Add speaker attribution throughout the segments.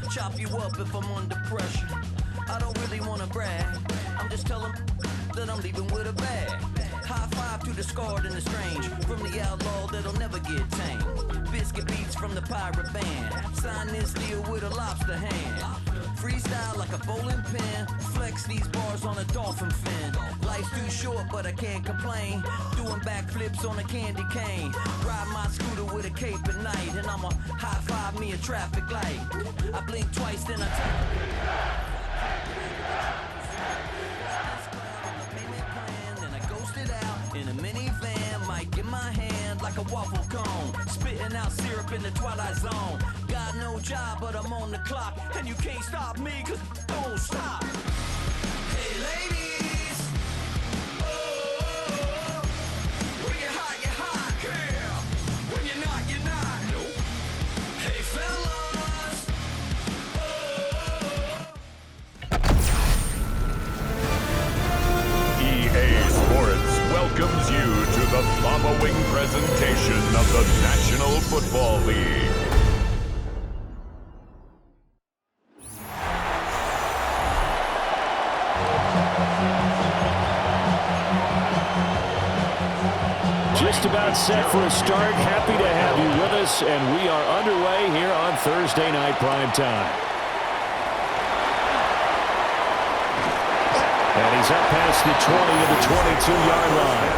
Speaker 1: chop you up if I'm under pressure. I don't really wanna brag, I'm just telling that I'm leaving with a bag. High five to the scarred and the strange, from the outlaw that'll never get tamed. Biscuit beats from the pirate band, sign this deal with a lobster hand. Freestyle like a bowling pin, flex these bars on a dolphin fin. Life's too short but I can't complain, doing backflips on a candy cane. Ride my scooter with a cape at night, and I'ma high five me a traffic light. I blink twice then I turn. In a minivan, mic in my hand like a waffle cone, spitting out syrup in the twilight zone. Got no job, but I'm on the clock, and you can't stop me, cause don't stop. Hey ladies, oh, when you're hot, yeah. When you're not, nope. Hey fellas,
Speaker 2: EA Sports welcomes you to the following presentation of the National Football League.
Speaker 3: Just about set for a start. Happy to have you with us, and we are underway here on Thursday Night Prime Time. And he's up past the 20 to the 22-yard line.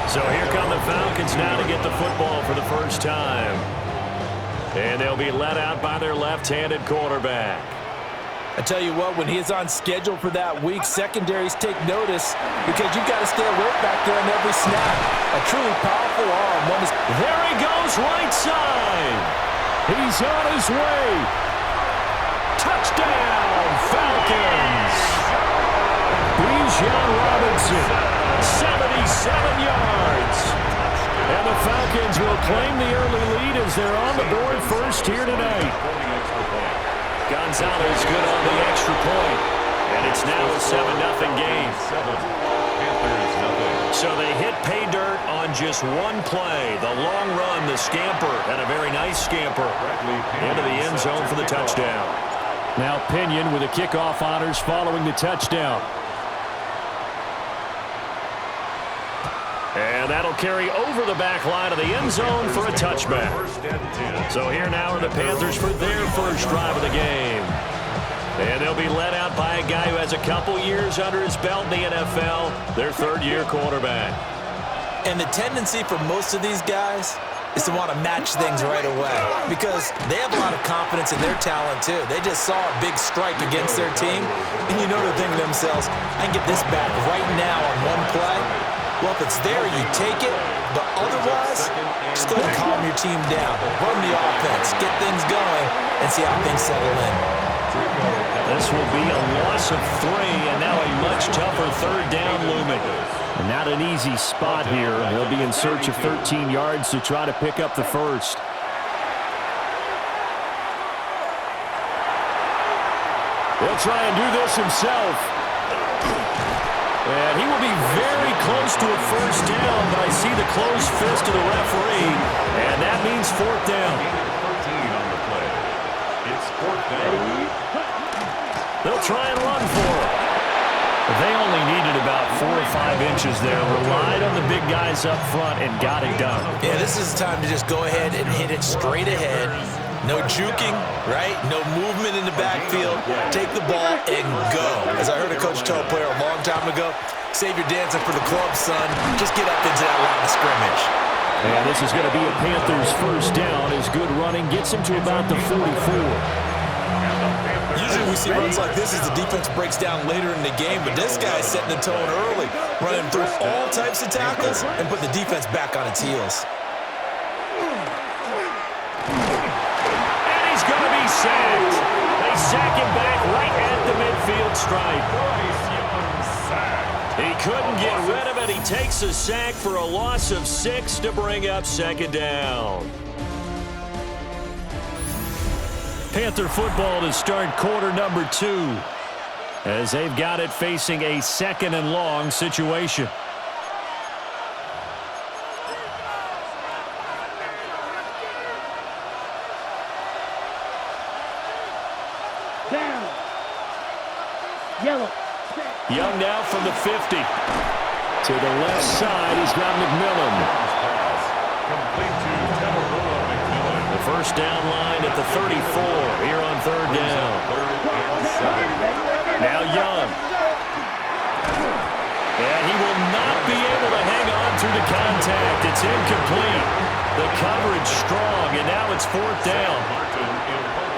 Speaker 3: So here come the Falcons now to get the football for the first time. And they'll be let out by their left-handed quarterback.
Speaker 4: I tell you what, when he's on schedule for that week, secondaries take notice because you've got to stay alert back there on every snap. A truly powerful arm.
Speaker 3: There he goes, right side. He's on his way. Touchdown, Falcons. Bijan Robinson, 77 yards. And the Falcons will claim the early lead as they're on the board first here tonight. Gonzalez good on the extra point. And it's now a 7-0 game. So they hit pay dirt on just one play. The long run, the scamper, and a very nice scamper into the end zone for the touchdown. Now Pinion with the kickoff honors following the touchdown. And that'll carry over the back line of the end zone for a touchback. So here now are the Panthers for their first drive of the game. And they'll be led out by a guy who has a couple years under his belt in the NFL, their third-year quarterback.
Speaker 4: And the tendency for most of these guys is to want to match things right away because they have a lot of confidence in their talent, too. They just saw a big strike against their team, and you know they're thinking to themselves, I can get this back right now on one play. Well, if it's there, you take it. But otherwise, just go ahead and calm your team down. Run the offense, get things going, and see how things settle in.
Speaker 3: This will be a loss of 3, and now a much tougher third down looming. And not an easy spot here. He'll be in search of 13 yards to try to pick up the first. He'll try and do this himself. And he will be very close to a first down, but I see the closed fist of the referee, and that means fourth down.
Speaker 2: 13 on the play. It's fourth down.
Speaker 3: They'll try and run for it. They only needed about 4 or 5 inches there, relied on the big guys up front, and got it done.
Speaker 4: Yeah, this is time to just go ahead and hit it straight ahead. No juking, right? No movement in the backfield. Take the ball and go. As I heard a coach tell a player a long time ago, save your dancing for the club, son. Just get up into that line of scrimmage.
Speaker 3: And this is going to be a Panthers first down. His good running gets him to about the 44.
Speaker 4: Usually we see runs like this as the defense breaks down later in the game, but this guy's setting the tone early, running through all types of tackles and put the defense back on its heels.
Speaker 3: Sacked. They sack him back right at the midfield stripe. He couldn't get rid of it. He takes a sack for a loss of 6 to bring up second down. Panther football to start quarter number 2 as they've got it facing a second and long situation. Young now from the 50. To the left side, he's got McMillan. The first down line at the 34 here on third down. Now Young. And he will not be able to hang on through the contact. It's incomplete. The coverage strong, and now it's fourth down.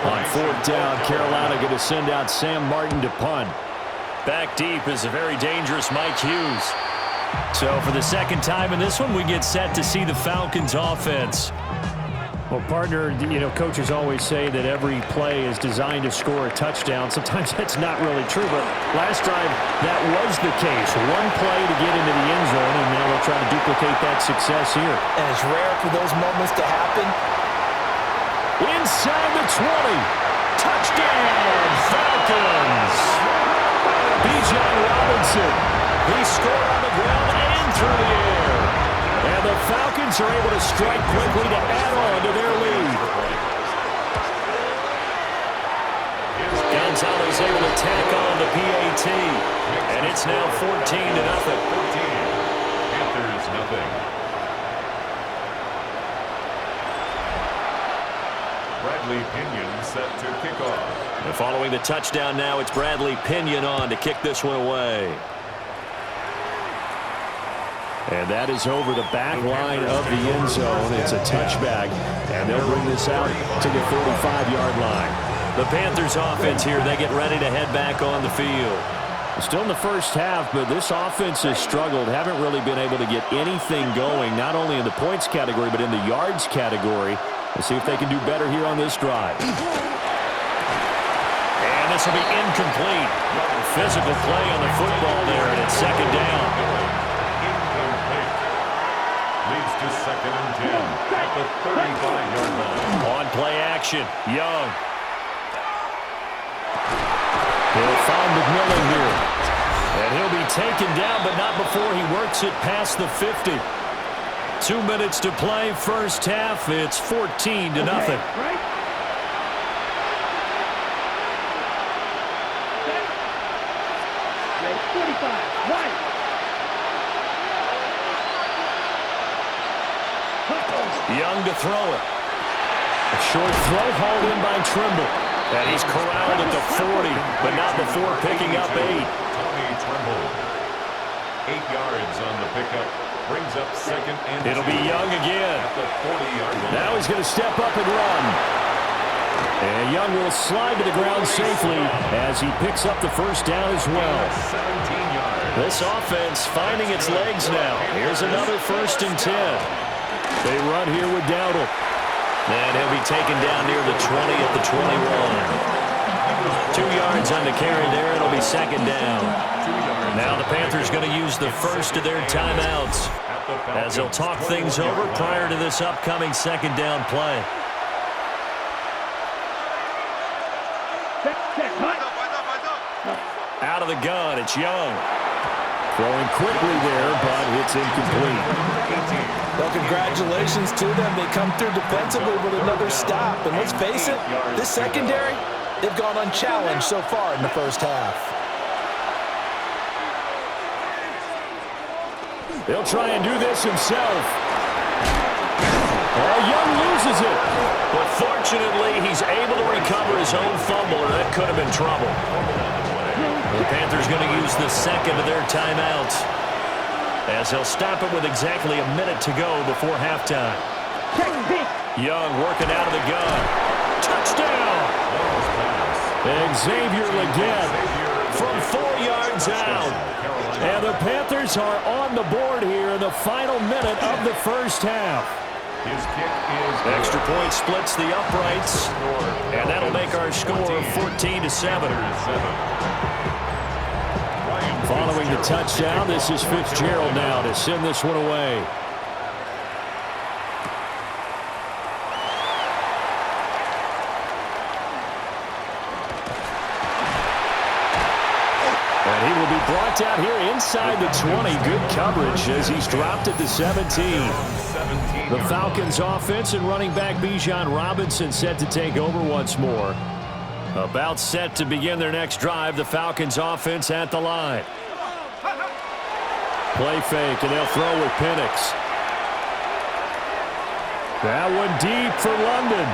Speaker 3: On fourth down, Carolina going to send out Sam Martin to punt. Back deep is a very dangerous Mike Hughes. So for the second time in this one, we get set to see the Falcons offense.
Speaker 5: Well, partner, coaches always say that every play is designed to score a touchdown. Sometimes that's not really true, but last drive that was the case. One play to get into the end zone, and now they'll try to duplicate that success here.
Speaker 4: And it's rare for those moments to happen.
Speaker 3: Inside the 20. Touchdown, Falcons. Bijan Robinson. He scored on the ground and through the air. And the Falcons are able to strike quickly to add on to their lead. Gonzalez able to tack on the PAT. And it's now 14-0.
Speaker 2: Panthers nothing. Bradley Pinion set to kick off.
Speaker 3: And following the touchdown now, it's Bradley Pinion on to kick this one away. And that is over the back line of the end zone. It's a touchback, and they'll bring this out to the 45-yard line. The Panthers offense here, they get ready to head back on the field.
Speaker 5: Still in the first half, but this offense has struggled. Haven't really been able to get anything going, not only in the points category, but in the yards category. Let's see if they can do better here on this drive.
Speaker 3: And this will be incomplete. Physical play on the football there, and it's second down.
Speaker 2: Leads to 2nd and 10 at the 35-yard line.
Speaker 3: On play action, Young. He'll find McMillan here. And he'll be taken down, but not before he works it past the 50. 2 minutes to play, first half. It's 14-0.
Speaker 6: Right. Okay, 45, right.
Speaker 3: Young to throw it. A short throw hauled in by Trimble. And he's corralled at the 40, but not before picking up 8.
Speaker 2: Tommy Trimble. 8 yards on the pickup. Brings up 2nd and 2.
Speaker 3: It'll be Young again.
Speaker 2: At the 40-yard line.
Speaker 3: Now he's going to step up and run. And Young will slide to the ground safely as he picks up the first down as well.
Speaker 2: 17 yards.
Speaker 3: This offense finding its legs now. Here's another 1st and 10. They run here with Dowdle. And he'll be taken down near the 20 at the 21. 2 yards on the carry there. It'll be second down. Now the Panthers going to use the first of their timeouts as they'll talk things over prior to this upcoming second down play. Out of the gun, it's Young. Throwing quickly there, but it's incomplete.
Speaker 4: Well, congratulations to them. They come through defensively with another stop. And let's face it, this secondary, they've gone unchallenged so far in the first half.
Speaker 3: He'll try and do this himself. Oh, Young loses it. But fortunately, he's able to recover his own fumble, or that could have been trouble. The Panthers going to use the second of their timeouts as they'll stop it with exactly a minute to go before halftime. Young working out of the gun. Touchdown! Xavier Legette from 4 yards out. And the Panthers are on the board here in the final minute of the first half.
Speaker 2: His kick is
Speaker 3: Extra point splits the uprights, and that'll make our score 14-7. Following the touchdown, this is Fitzgerald now to send this one away. And he will be brought down here inside the 20. Good coverage as he's dropped at the 17. The Falcons offense and running back Bijan Robinson set to take over once more. About set to begin their next drive. The Falcons offense at the line. Play fake, and they'll throw with Penix. That one deep for London.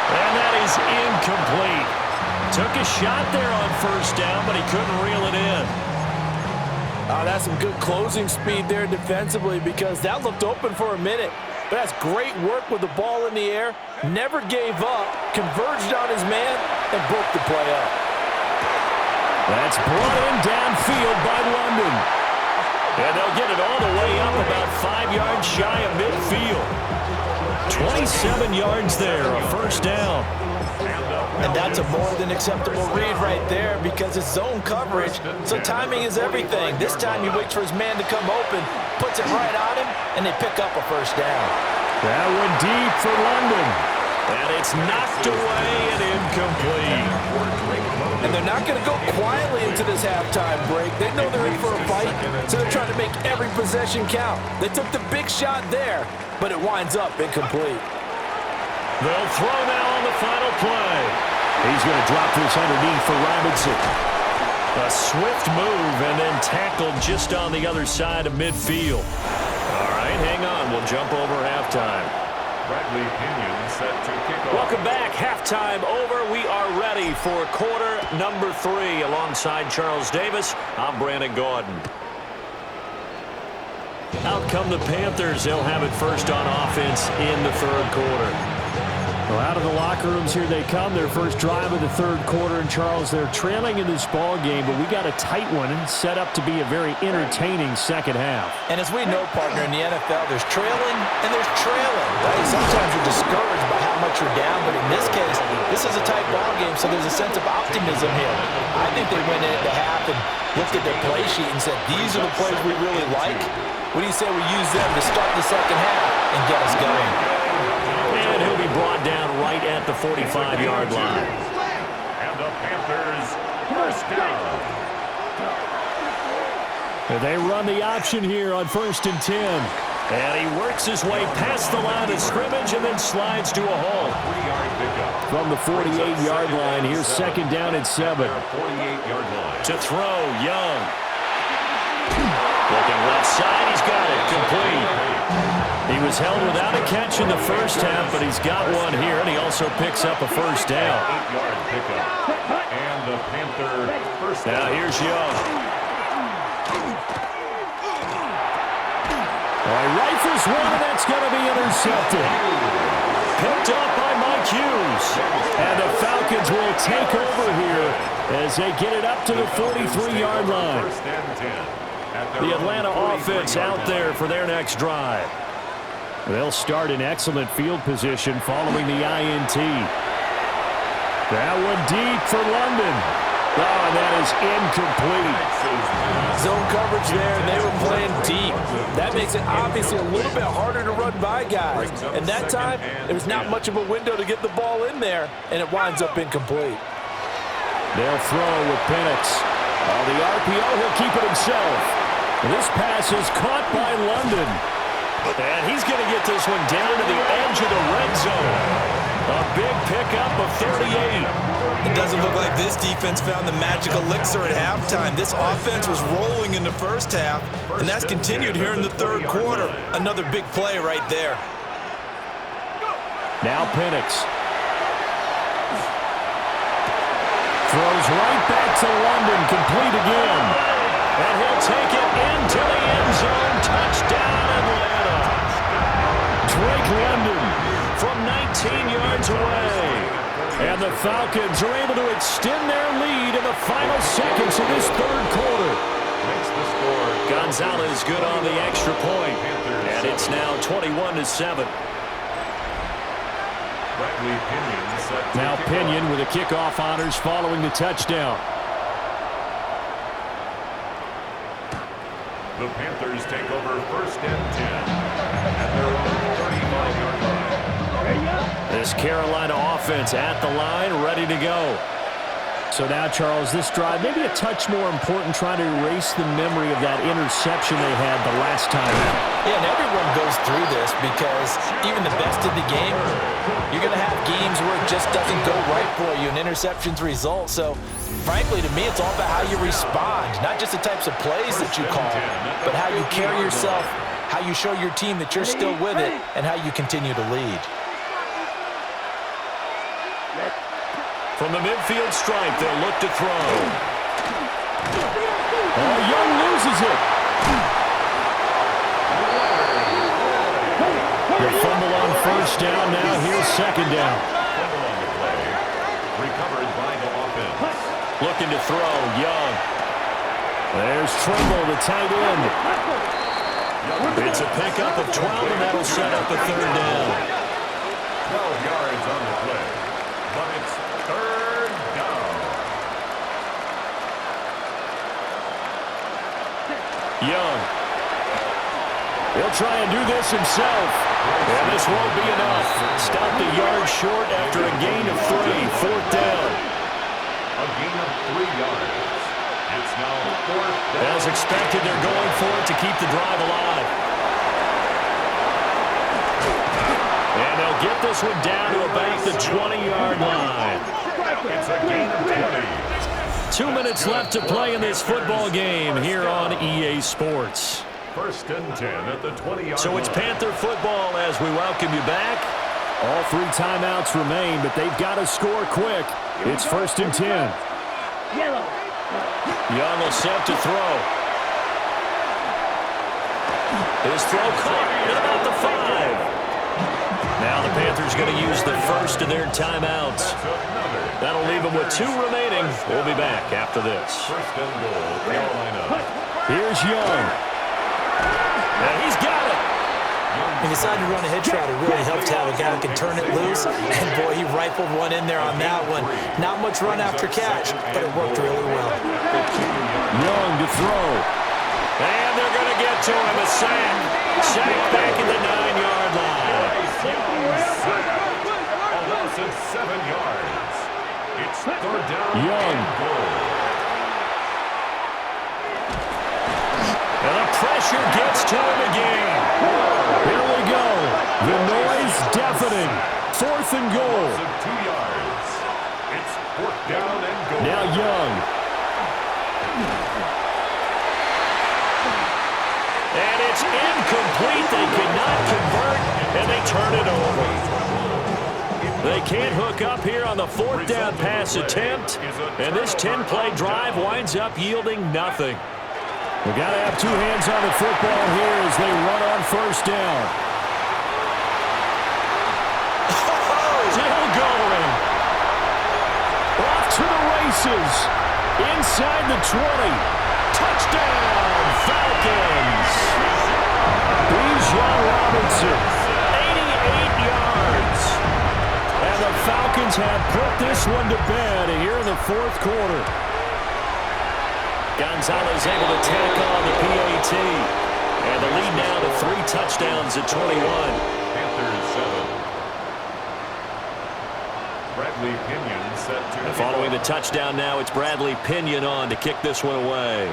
Speaker 3: And that is incomplete. Took a shot there on first down, but he couldn't reel it in.
Speaker 4: That's some good closing speed there defensively because that looked open for a minute. But that's great work with the ball in the air. Never gave up, converged on his man, and broke the play up.
Speaker 3: That's brought in downfield by London. And they'll get it all the way up about 5 yards shy of midfield. 27 yards there, a first down.
Speaker 4: And that's a more than acceptable read right there because it's zone coverage, so timing is everything. This time he waits for his man to come open, puts it right on him, and they pick up a first down.
Speaker 3: That one deep for London. And it's knocked away and incomplete.
Speaker 4: And they're not going to go quietly into this halftime break. They know they're in for a fight, so they're trying to make every possession count. They took the big shot there, but it winds up incomplete.
Speaker 3: They'll throw now on the final play. He's going to drop this underneath for Robinson. A swift move and then tackled just on the other side of midfield. All right, hang on. We'll jump over halftime.
Speaker 2: Bradley Pinion set to kick off.
Speaker 3: Welcome back. Halftime over. We are ready for quarter number 3. Alongside Charles Davis, I'm Brandon Gordon. Out come the Panthers. They'll have it first on offense in the third quarter.
Speaker 5: Well, out of the locker rooms here they come. Their first drive of the third quarter. And, Charles, they're trailing in this ball game, but we got a tight one and set up to be a very entertaining second half.
Speaker 4: And as we know, partner, in the NFL, there's trailing and there's trailing. Right? Sometimes you're discouraged by how much you're down, but in this case, this is a tight ball game, so there's a sense of optimism here. I think they went into half and looked at their play sheet and said, these are the plays we really like. What do you say we use them to start the second half and get us going?
Speaker 3: And he'll be brought down right at the 45-yard line.
Speaker 2: And the Panthers first down.
Speaker 5: They run the option here on 1st and 10.
Speaker 3: And he works his way past the line of scrimmage and then slides to a hole.
Speaker 2: 3-yard pickup.
Speaker 5: From the 48-yard line, here's second down at 7.
Speaker 2: 48-yard line.
Speaker 3: To throw, Young. Looking left side, he's got it, complete. He was held without a catch in the first half, but he's got one here, and he also picks up a first down.
Speaker 2: 8-yard pickup. And the Panther first down.
Speaker 3: Now here's Young.
Speaker 5: He rifles one, and that's going to be intercepted.
Speaker 3: Picked up by Mike Hughes.
Speaker 5: And the Falcons will take over here as they get it up to the 43-yard line.
Speaker 2: First and 10.
Speaker 3: The Atlanta offense out there for their next drive.
Speaker 5: They'll start in excellent field position following the INT. That one deep for London. Oh, and that is incomplete.
Speaker 4: Zone coverage there, and they were playing deep. That makes it obviously a little bit harder to run by guys. And that time, there's not much of a window to get the ball in there, and it winds up incomplete.
Speaker 5: They'll throw with Penix. The RPO, he'll keep it himself. This pass is caught by London.
Speaker 3: And he's going to get this one down to the edge of the red zone. A big pickup of 38.
Speaker 4: It doesn't look like this defense found the magic elixir at halftime. This offense was rolling in the first half, and that's continued here in the third quarter. Another big play right there.
Speaker 5: Now Penix. Throws right back to London, complete again.
Speaker 3: And he'll take it into the end zone. Touchdown, Atlanta.
Speaker 5: Drake London
Speaker 3: from 19 yards away.
Speaker 5: And the Falcons are able to extend their lead in the final seconds of this third quarter.
Speaker 2: Makes the score.
Speaker 3: Gonzalez good on the extra point. And it's now 21-7.
Speaker 2: Bradley Pinion set to
Speaker 5: Now
Speaker 2: kick
Speaker 5: Pinion
Speaker 2: off.
Speaker 5: with the kickoff honors following the touchdown.
Speaker 2: The Panthers take over first and 10 at their own 35-yard line.
Speaker 3: This Carolina offense at the line, ready to go.
Speaker 5: So now, Charles, this drive, maybe a touch more important, trying to erase the memory of that interception they had the last time out.
Speaker 4: Yeah, and everyone goes through this because even the best of the game, you're going to have games where it just doesn't go right for you, and interceptions result. So, frankly, to me, it's all about how you respond, not just the types of plays that you call, but how you carry yourself, how you show your team that you're still with it, and how you continue to lead.
Speaker 3: From the midfield stripe, they'll look to throw.
Speaker 5: Oh, Young loses it. The fumble on first down. Now here's second down.
Speaker 2: Fumble on the play. Recovered by the offense.
Speaker 3: Looking to throw, Young.
Speaker 5: There's Trimble, the tight end.
Speaker 3: It's a pickup of 12, and that'll set up a third down.
Speaker 2: 12 yards on the play, but it's third down.
Speaker 3: Young. He'll try and do this himself. And this won't be enough. Stopped a yard short after a gain of 3. Fourth down.
Speaker 2: A gain of 3 yards. It's now fourth down.
Speaker 3: As expected, they're going for it to keep the drive alive. And they'll get this one down to about the 20-yard line.
Speaker 2: It's a gain of 20.
Speaker 3: 2 minutes left to play in this football game here on EA Sports.
Speaker 2: First and 10 at the 20-yard line.
Speaker 3: So it's Panther football as we welcome you back.
Speaker 5: All 3 timeouts remain, but they've got to score quick. It's first and 10.
Speaker 3: Young will set to throw. His throw caught at about the 5. Now the Panthers going to use the first of their timeouts. That'll leave them with 2 remaining. We'll be back after this.
Speaker 2: First and goal, Carolina.
Speaker 5: Here's Young.
Speaker 3: And he's got it.
Speaker 4: He decided to run a hitch route. It really helped to have a guy who can turn it loose. And, boy, he rifled one in there on that one. Not much run after catch, but it worked really well.
Speaker 5: Young to throw.
Speaker 3: And they're going to get to him. A sack. Sack back at the 9-yard line.
Speaker 2: A loss of 7 yards. It's third down
Speaker 5: Young.
Speaker 2: and goal.
Speaker 3: And the pressure gets to him again.
Speaker 5: Here we go. The noise deafening. Fourth and goal.
Speaker 2: Loss of 2 yards. It's fourth down and goal.
Speaker 5: Now Young.
Speaker 3: And it's incomplete. They could not convert, and they turn it over. They can't hook up here on the fourth down pass attempt, and this 10-play drive winds up yielding nothing.
Speaker 5: We got to have 2 hands on the football here as they run on first down.
Speaker 3: Still going.
Speaker 5: Off to the races. Inside the 20. Touchdown, Falcons. Bijan Robinson, 88 yards. And the Falcons have put this one to bed here in the fourth quarter.
Speaker 3: Gonzalez able to tack on the PAT. And the lead now to 3 touchdowns at 21.
Speaker 2: Panthers 7. Bradley Pinion set to...
Speaker 3: And following the touchdown now, it's Bradley Pinion on to kick this one away.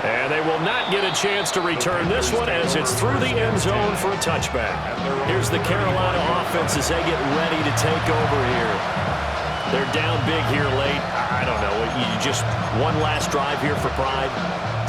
Speaker 3: And they will not get a chance to return this one as it's through the end zone for a touchback. Here's the Carolina offense as they get ready to take over here. They're down big here late. I don't know. You just one last drive here for pride.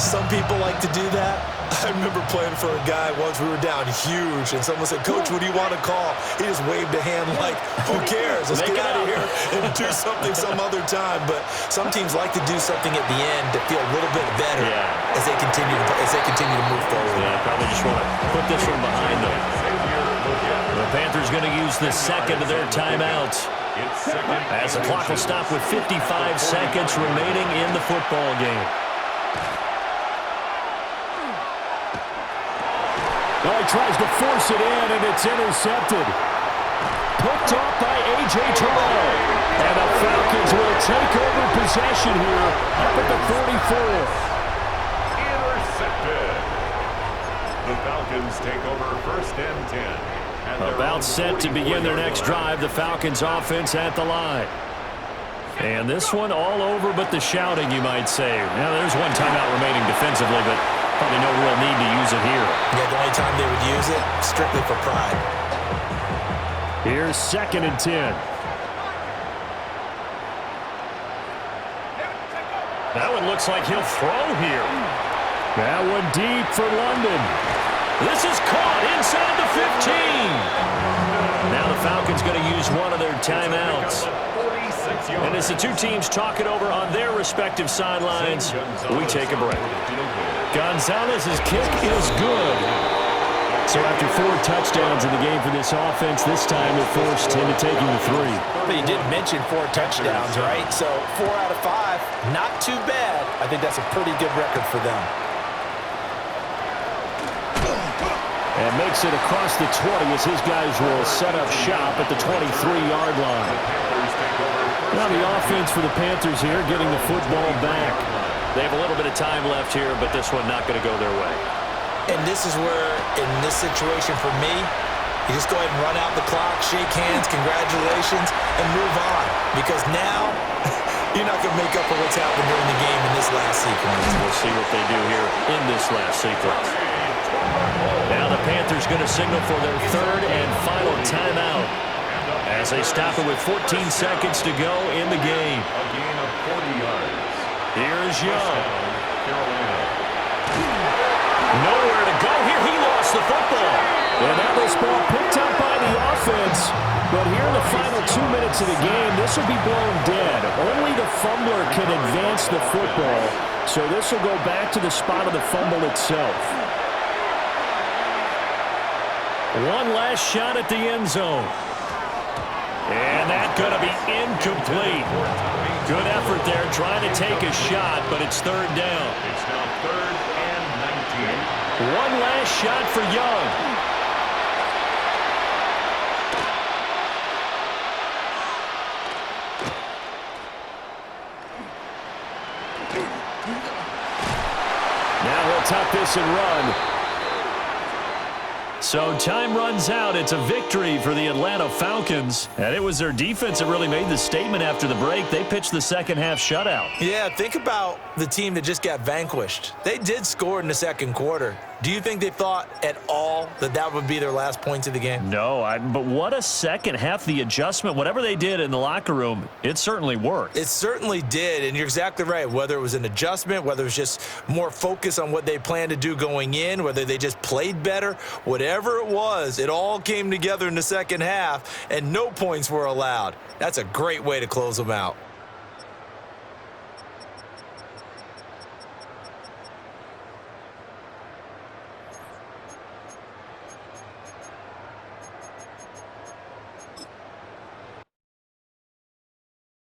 Speaker 4: Some people like to do that. I remember playing for a guy once. We were down huge, and someone said, "Coach, what do you want to call?" He just waved a hand like, "Who cares? Let's get out of here and do something some other time." But some teams like to do something at the end to feel a little bit better as they continue to move forward.
Speaker 3: Yeah, probably just want to put this one behind them. The Panthers going to use the second of their timeouts. As the clock will stop with 55 seconds remaining in the football game.
Speaker 5: Well, he tries to force it in, and it's intercepted. Picked off by A.J. Terrell. And the Falcons will take over possession here up at the 44.
Speaker 2: Intercepted. The Falcons take over first and 10
Speaker 3: About set to begin their next drive, the Falcons offense at the line. And this one all over but the shouting, you might say. Now, there's one timeout remaining defensively, but probably no real need to use it here.
Speaker 4: Yeah, the only time they would use it, strictly for pride.
Speaker 5: Here's 2nd and 10.
Speaker 3: That one looks like he'll throw here.
Speaker 5: That one deep for London.
Speaker 3: This is caught inside the 15. Now the Falcons going to use one of their timeouts. And as the two teams talk it over on their respective sidelines, we take a break.
Speaker 5: Gonzalez's kick is good. So after 4 touchdowns in the game for this offense, this time they're forced into taking the 3.
Speaker 4: But you did mention 4 touchdowns, right? So 4 out of 5, not too bad. I think that's a pretty good record for them.
Speaker 5: And makes it across the 20 as his guys will set up shop at the 23-yard line. Now the offense for the Panthers here getting the football back.
Speaker 3: They have a little bit of time left here, but this one not going to go their way.
Speaker 4: And this is where, in this situation for me, you just go ahead and run out the clock, shake hands, congratulations, and move on. Because now, you're not going to make up for what's happened during the game in this last sequence.
Speaker 3: We'll see what they do here in this last sequence. Now the Panthers going to signal for their 3rd and final timeout as they stop it with 14 seconds to go in the game.
Speaker 2: A gain of 40 yards.
Speaker 3: Here's Young. Nowhere to go here. He lost the football.
Speaker 5: And now this ball picked up by the offense. But here in the final 2 minutes of the game, this will be blown dead. Only the fumbler can advance the football. So this will go back to the spot of the fumble itself.
Speaker 3: One last shot at the end zone. And that's going to be incomplete. Good effort there trying to take a shot, but it's 3rd down.
Speaker 2: It's now 3rd and 19.
Speaker 3: One last shot for Young.
Speaker 5: Now he'll tuck this and run.
Speaker 3: So time runs out. It's a victory for the Atlanta Falcons. And it was their defense that really made the statement after the break. They pitched the second half shutout.
Speaker 4: Yeah, think about the team that just got vanquished. They did score in the 2nd quarter. Do you think they thought at all that that would be their last points of the game?
Speaker 3: No, but what a second half. The adjustment, whatever they did in the locker room, it certainly worked.
Speaker 4: It certainly did, and you're exactly right. Whether it was an adjustment, whether it was just more focus on what they planned to do going in, whether they just played better, whatever it was, it all came together in the second half, and no points were allowed. That's a great way to close them out.